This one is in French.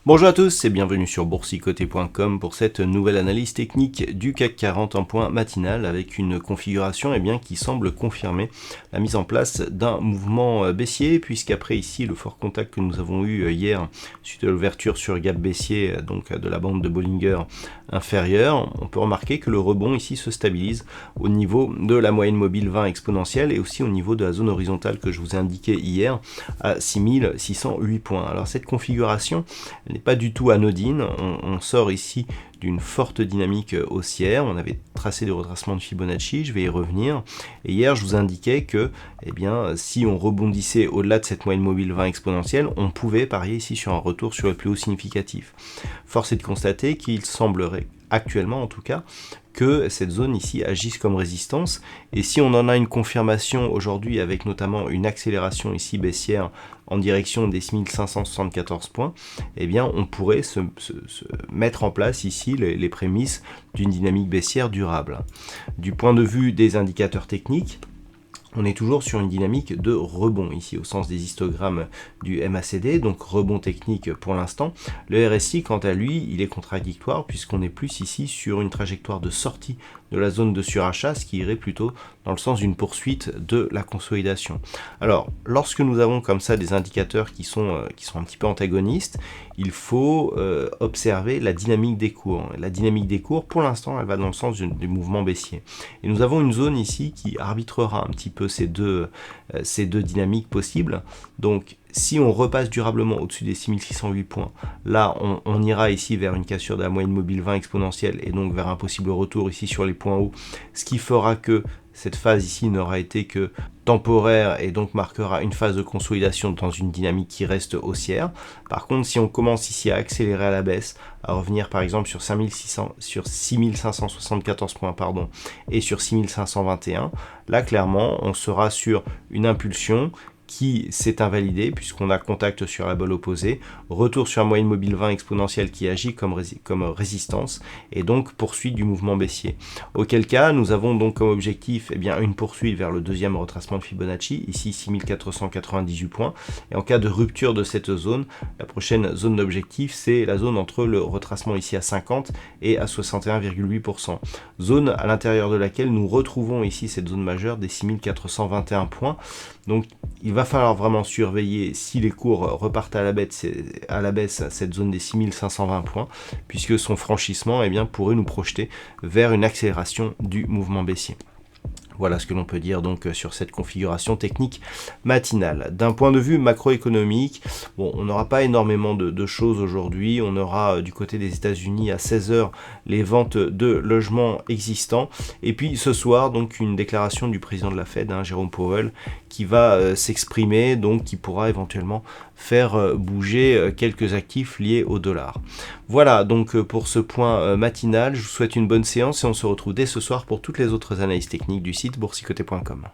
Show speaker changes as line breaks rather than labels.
Bonjour à tous et bienvenue sur boursicoté.com pour cette nouvelle analyse technique du CAC 40 en point matinal avec une configuration qui semble confirmer la mise en place d'un mouvement baissier, puisqu'après ici le fort contact que nous avons eu hier suite à l'ouverture sur gap baissier donc de la bande de Bollinger inférieure, on peut remarquer que le rebond ici se stabilise au niveau de la moyenne mobile 20 exponentielle et aussi au niveau de la zone horizontale que je vous ai indiqué hier à 6608 points. Alors cette configuration n'est pas du tout anodine, on sort ici d'une forte dynamique haussière, on avait tracé des retracements de Fibonacci, je vais y revenir, et hier je vous indiquais que si on rebondissait au-delà de cette moyenne mobile 20 exponentielle, on pouvait parier ici sur un retour sur le plus haut significatif. Force est de constater qu'il semblerait actuellement en tout cas que cette zone ici agisse comme résistance, et si on en a une confirmation aujourd'hui avec notamment une accélération ici baissière en direction des 6574 points, on pourrait se mettre en place ici les prémices d'une dynamique baissière durable. Du point de vue des indicateurs techniques, on est toujours sur une dynamique de rebond ici au sens des histogrammes du MACD, donc rebond technique pour l'instant. Le RSI quant à lui, il est contradictoire puisqu'on est plus ici sur une trajectoire de sortie de la zone de surachat, ce qui irait plutôt dans le sens d'une poursuite de la consolidation. Alors, lorsque nous avons comme ça des indicateurs qui sont un petit peu antagonistes, il faut observer la dynamique des cours. La dynamique des cours, pour l'instant, elle va dans le sens du mouvement baissier. Et nous avons une zone ici qui arbitrera un petit peu ces deux dynamiques possibles. Donc, si on repasse durablement au-dessus des 6608 points, là on ira ici vers une cassure de la moyenne mobile 20 exponentielle et donc vers un possible retour ici sur les points hauts, ce qui fera que cette phase ici n'aura été que temporaire et donc marquera une phase de consolidation dans une dynamique qui reste haussière. Par contre, si on commence ici à accélérer à la baisse, à revenir par exemple sur 6574 points et sur 6521, là clairement on sera sur une impulsion qui s'est invalidé puisqu'on a contact sur la balle opposée, retour sur la moyenne mobile 20 exponentielle qui agit comme résistance et donc poursuite du mouvement baissier. Auquel cas, nous avons donc comme objectif une poursuite vers le deuxième retracement de Fibonacci, ici 6498 points, et en cas de rupture de cette zone, la prochaine zone d'objectif c'est la zone entre le retracement ici à 50 et à 61,8%, zone à l'intérieur de laquelle nous retrouvons ici cette zone majeure des 6421 points. Donc il va falloir vraiment surveiller si les cours repartent à la baisse cette zone des 6520 points, puisque son franchissement pourrait nous projeter vers une accélération du mouvement baissier. Voilà ce que l'on peut dire donc sur cette configuration technique matinale. D'un point de vue macroéconomique, on n'aura pas énormément de choses aujourd'hui. On aura du côté des États-Unis à 16h les ventes de logements existants. Et puis ce soir, donc une déclaration du président de la Fed, Jérôme Powell, qui va s'exprimer, donc qui pourra éventuellement faire bouger quelques actifs liés au dollar. Voilà donc pour ce point matinal. Je vous souhaite une bonne séance et on se retrouve dès ce soir pour toutes les autres analyses techniques du site boursicoté.com.